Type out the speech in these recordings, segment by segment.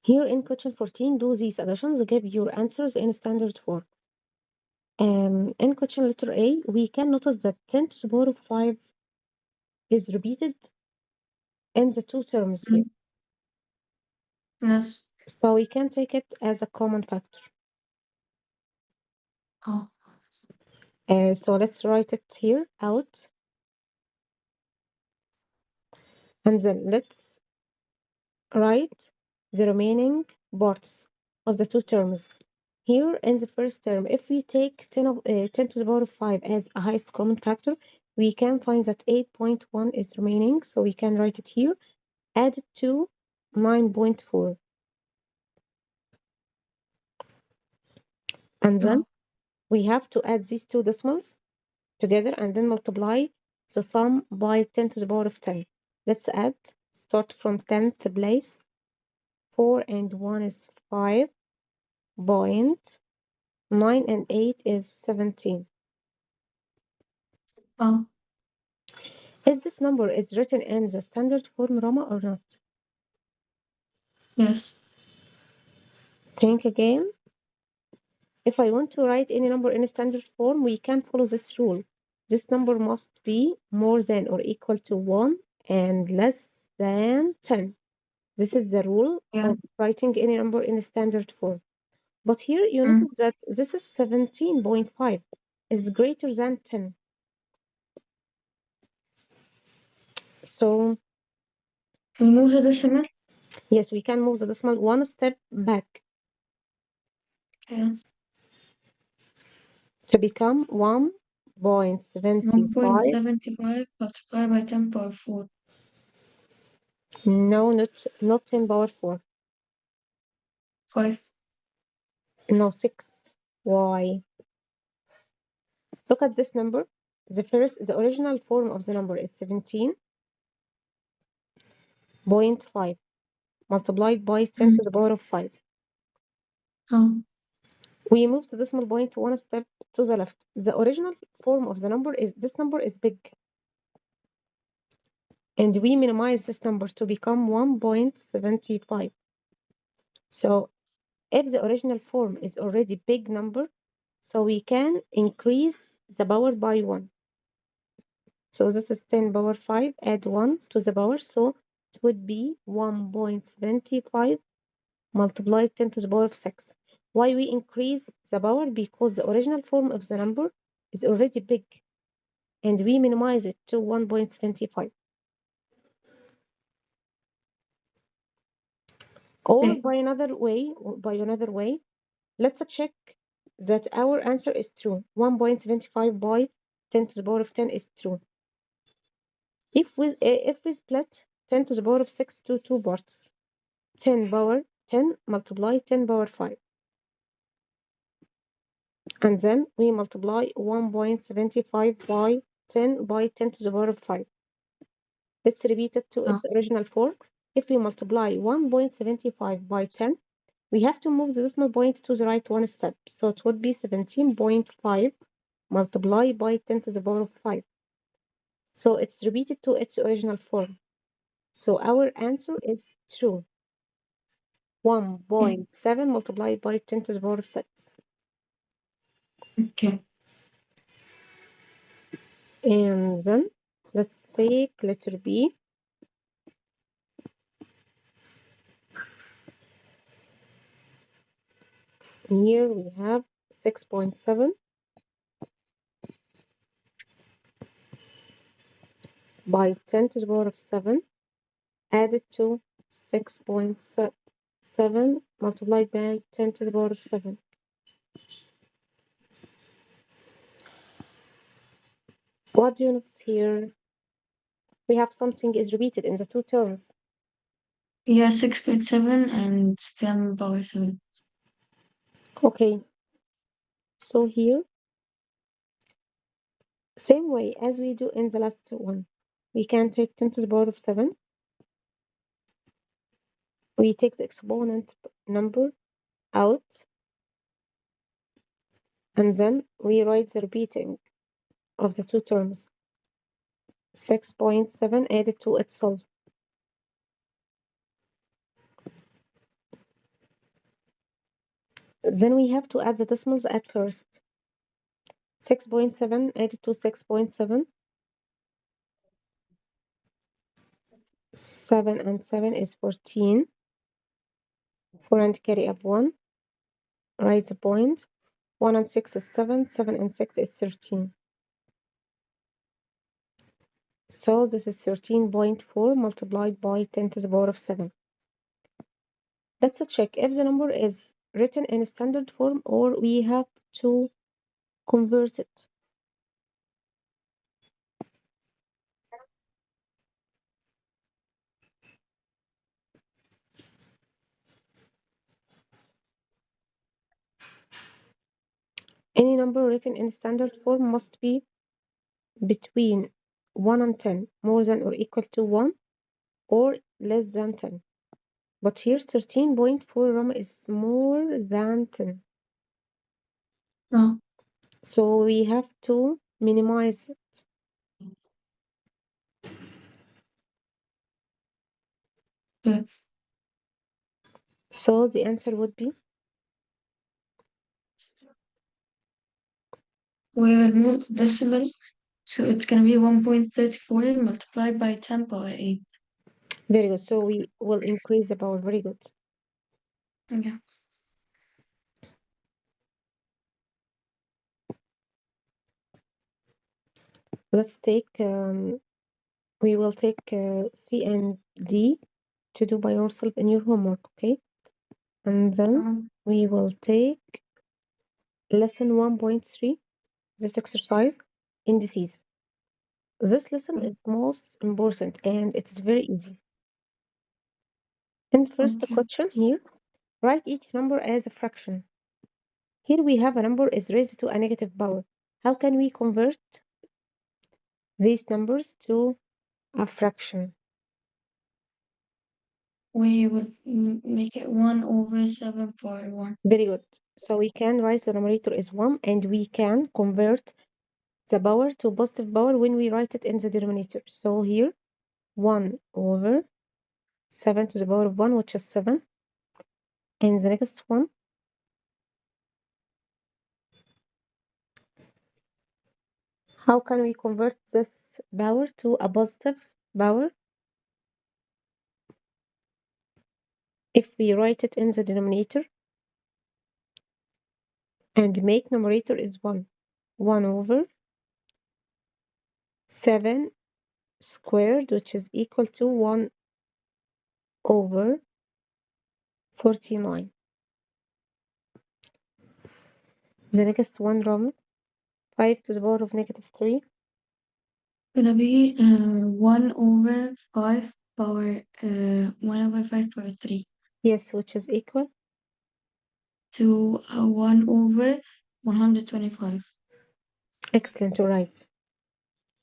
Here in question 14, do these additions, give your answers in standard form. In question letter A, we can notice that 10 to the power of 5 is repeated in the two terms here. Yes. So we can take it as a common factor. Oh. So let's write it here out. And then let's write the remaining parts of the two terms. Here in the first term, if we take 10 to the power of 5 as a highest common factor, we can find that 8.1 is remaining. So we can write it here, add it to 9.4. And then we have to add these two decimals together and then multiply the sum by 10 to the power of 10. Let's add, start from 10th place. 4 and 1 is 5. 9 and 8 is 17. Oh. Is this number is written in the standard form, Roma, or not? Yes. Think again. If I want to write any number in a standard form, we can follow this rule. This number must be more than or equal to 1 and less than 10. This is the rule of writing any number in a standard form. But here you notice that this is 17.5 is greater than 10. So Can you move the decimal? yes, we can move the decimal one step back Yeah. to become 1.75. 1.75 multiplied by 10 power 4. No, not 10 power 4. 5. No, 6. Why? Look at this number. The original form of the number is 17.5 multiplied by 10 to the power of 5. Oh. We move the decimal point one step to the left. The original form of the number is this number is big. And we minimize this number to become 1.75. So if the original form is already big number, so we can increase the power by 1. So this is 10 power 5, add 1 to the power, so it would be 1.75 multiplied 10 to the power of 6. Why we increase the power? Because the original form of the number is already big, and we minimize it to 1.75. Or by another way, let's check that our answer is true. 1.75 by 10 to the power of 10 is true. If we split 10 to the power of 6 to two parts, 10 power 10 multiply 10 power 5. And then we multiply 1.75 by 10 to the power of 5. Let's repeat it to its original form. If we multiply 1.75 by 10, we have to move the decimal point to the right one step. So it would be 17.5 multiplied by 10 to the power of 5. So it's repeated to its original form. So our answer is true. 1.7 multiplied by 10 to the power of 6. Okay. And then let's take letter B. Here we have 6.7 by 10 to the power of 7 added to 6.7 multiplied by 10 to the power of 7. What do you notice here? We have something is repeated in the two terms. Yeah, 6.7 and 10 power 7. Okay. So here, same way as we do in the last one, we can take 10 to the power of 7. We take the exponent number out, and then we write the repeating of the two terms. 6.7 added to itself. Then we have to add the decimals at first. 6.7 added to 6.7. 7 and 7 is 14. 4 and carry up 1. Write the point. 1 and 6 is 7. 7 and 6 is 13. So this is 13.4 multiplied by 10 to the power of 7. Let's check if the number is written in standard form or we have to convert it. Any number written in standard form must be between 1 and 10, more than or equal to 1 or less than 10. But here 13.4 Rama is more than 10. No. So we have to minimize it. Okay. So the answer would be, We will move the decimal, so it's gonna be 1.34 multiplied by 10 power 8. very good. So we will increase the power. Very good. Yeah. Let's take, we will take C and D to do by yourself in your homework, okay? And then we will take lesson 1.3, this exercise, indices. This lesson is most important and it's very easy. In the first Okay. question here, write each number as a fraction. Here we have a number is raised to a negative power. How can we convert these numbers to a fraction? We will make it 1 over 7 power 1. Very good. So we can write the numerator is 1 and we can convert the power to positive power when we write it in the denominator. So here 1 over 7 to the power of 1, which is 7. And the next one, how can we convert this power to a positive power? If we write it in the denominator and make numerator is 1. 1 over 7 squared, which is equal to 1 over 49. The next one, Ram, 5 to the power of negative 3. Gonna be 1 over 5 power 1 over 5 power 3 Yes, which is equal. to 1 over 125. Excellent, all right.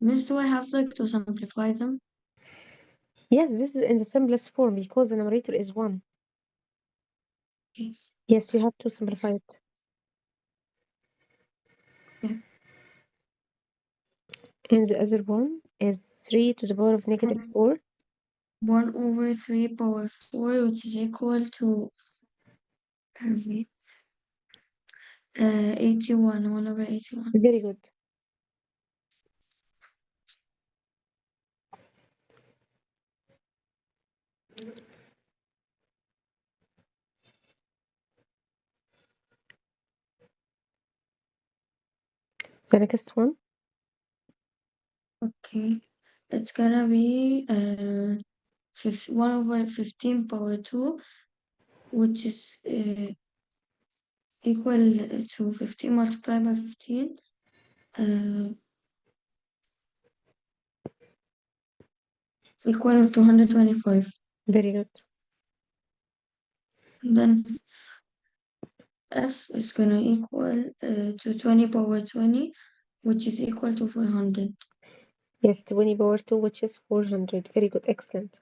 Miss, do I have like to simplify them? Yes, this is in the simplest form because the numerator is 1. Okay. Yes, you have to simplify it. Yeah. And the other one is 3 to the power of negative 4. 1 over 3 power 4, which is equal to wait, 81. 1 over 81. Very good. The next one, Okay. It's gonna be 1 over 15 power 2, which is equal to 15 multiplied by 15. Equal to 125. very good. And then f is gonna equal to 20 power 20, which is equal to 400. Yes, 20 power 2, which is 400. Very good, excellent.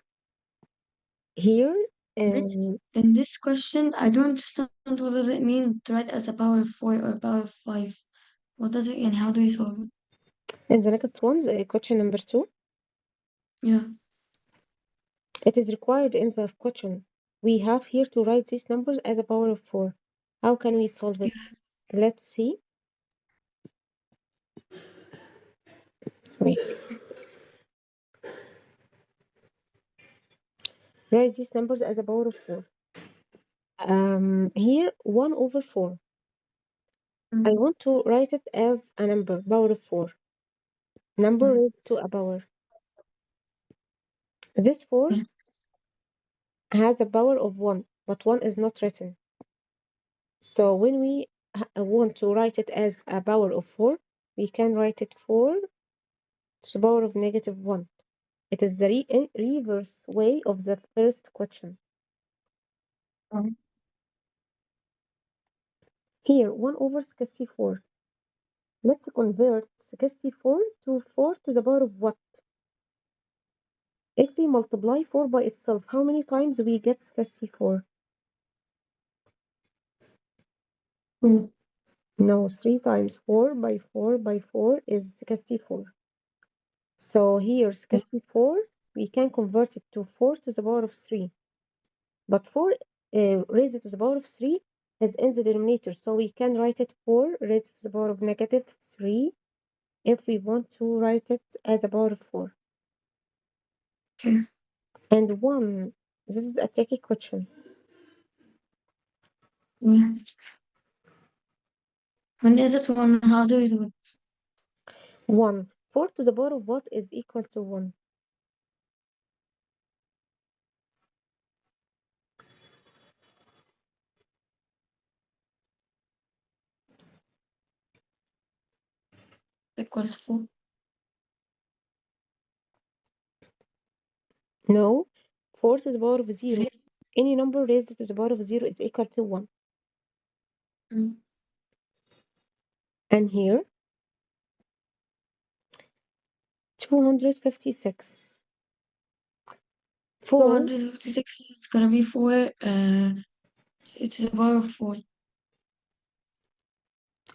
Here, This, in this question, I don't understand what does it mean to write as a power of 4 or power of 5. What does it and how do you solve it? in the next one, the question number 2, Yeah. it is required in the question. We have here to write these numbers as a power of 4. How can we solve it? Let's see. Wait. Write these numbers as a power of 4. Here 1 over 4. I want to write it as a number, power of 4. Number raised to a power. This 4 Yeah. has a power of 1, but 1 is not written. So when we want to write it as a power of 4, we can write it 4 to the power of negative 1. It is the reverse way of the first question. Um, Here, 1 over 64. Let's convert 64 to 4 to the power of what? If we multiply 4 by itself, how many times we get 64? 2. No, 3 times 4 by 4 by 4 is 64. So here 64, we can convert it to 4 to the power of 3. But 4 raised to the power of 3 is in the denominator, so we can write it 4 raised to the power of negative 3 if we want to write it as a power of 4. Okay. And 1, this is a tricky question. Yeah. When is it 1? How do we do it? 1. 4 to the power of what is equal to 1? Equal to 4. No, 4 to the power of 0. 3. Any number raised to the power of 0 is equal to 1. Mm. And here, 256. 4, 256 is gonna be 4. It's the power of 4.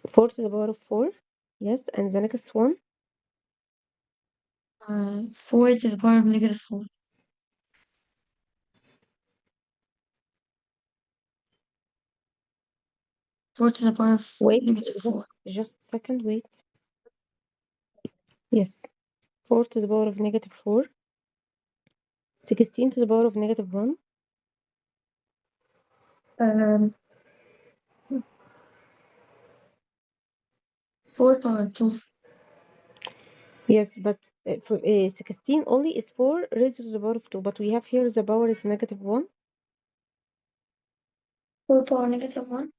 4 to the power of 4. Yes, and the next one, 4 to the power of negative 4. 4 to the power of wait, negative 4. just a second, wait. Yes, 4 to the power of negative 4. 16 to the power of negative 1. Um, 4 power 2. Yes, but 16 only is 4 raised to the power of 2. But we have here the power is negative 1. 4 power negative 1.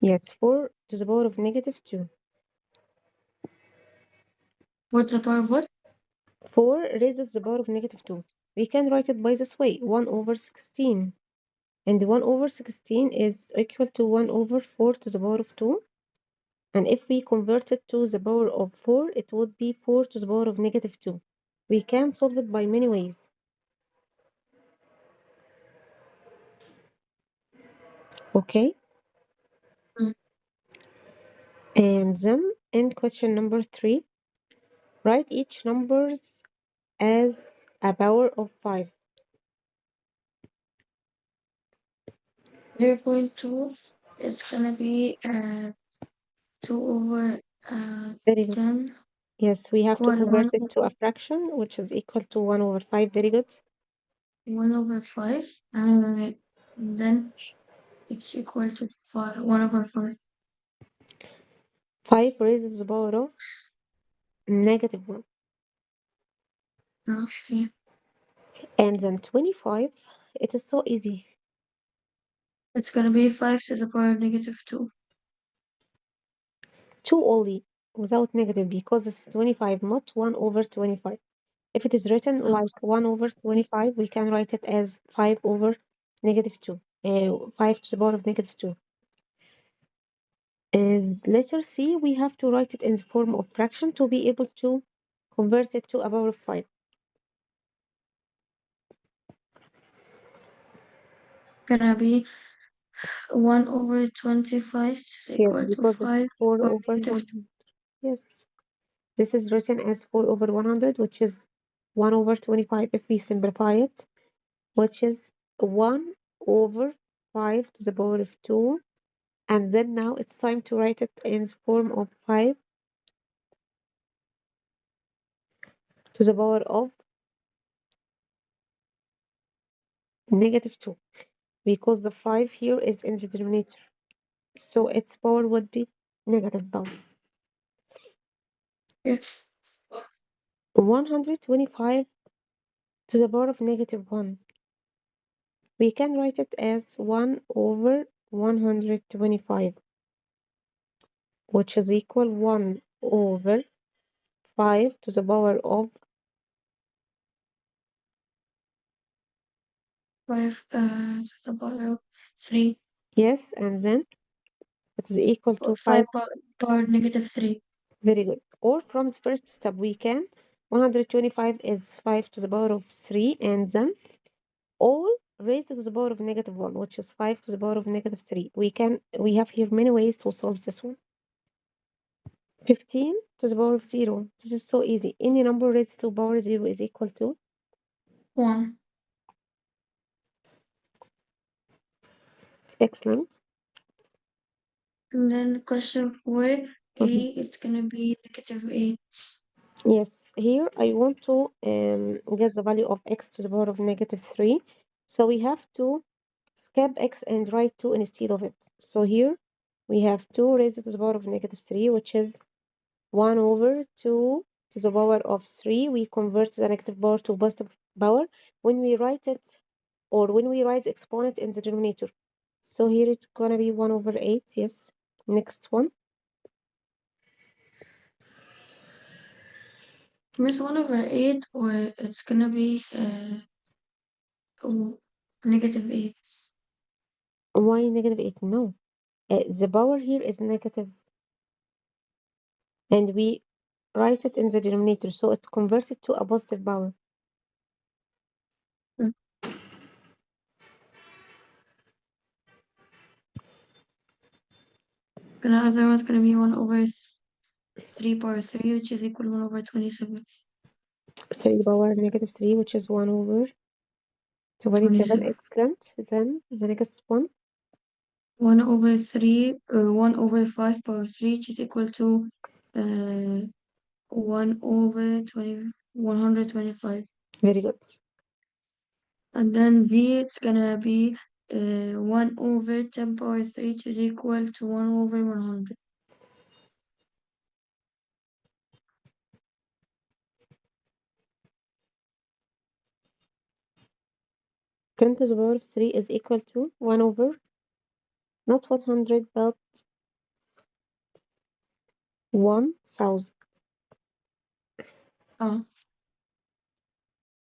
Yes, 4 to the power of negative 2. 4 to the power of what? 4 raised to the power of negative 2. We can write it by this way, 1 over 16. And 1 over 16 is equal to 1 over 4 to the power of 2. And if we convert it to the power of 4, it would be 4 to the power of negative 2. We can solve it by many ways. Okay? Mm. And then in question number 3, write each numbers as a power of 5. 0.2 is gonna be 2 over Very good. 10. Yes, we have to Equal convert 1 it to over a fraction, which is equal to 1 over 5. Very good. 1 over 5. And then it's equal to 1 over 5. 5 raised to the power of negative 1. Okay. And then 25, it is so easy. It's gonna be 5 to the power of negative 2. 2 only, without negative, because it's 25, not 1 over 25. If it is written like 1 over 25, we can write it as 5 over negative 2. 5 to the power of negative 2. As letter C, we have to write it in the form of fraction to be able to convert it to a power of 5. Gonna be 1 over 25 is Yes, equal to because this is 5 4 power over negative 100. Yes. This is written as 4 over 100, which is 1 over 25 if we simplify it, which is 1 over 5 to the power of 2, And then now it's time to write it in the form of 5 to the power of -2, because the 5 here is in the denominator. So its power would be negative power. Yes. 125 to the power of -1. We can write it as 1 over 125, which is equal 1 over 5 to the power of 5 to the power of 3. yes, and then it is equal to 5 5. power -3. Very good. Or from the first step, we can 125 is 5 to the power of 3, and then all raised to the power of -1, which is 5 to the power of -3. We have here many ways to solve this one. 15 to the power of 0. This is so easy. Any number raised to the power 0 is equal to 1. excellent. And then question 4, A, Mhm. it's gonna be -8. Yes, here I want to get the value of x to the power of -3. So we have to skip x and write 2 instead of it. So here we have 2 raised to the power of -3, which is 1 over 2 to the power of 3. We convert the negative power to positive power when we write it, or when we write the exponent in the denominator. So here it's gonna be 1 over 8. Yes. Next one. Miss 1 over 8, or it's gonna be -8. Why -8? No. The power here is negative, and we write it in the denominator, so it's converted to a positive power. Mm. The other one's gonna be 1 over 3 power 3, which is equal to 1 over 27. 3 power -3, which is 1 over 27. 27. Excellent. Then the next one. 1 over 3, 1 over 5 power 3, which is equal to 1 over 125. Very good. And then B, it's gonna be 1 over 10 power 3, which is equal to 1 over 100. 10 to the power of 3 is equal to 1 over, not 100, but 1000. Oh,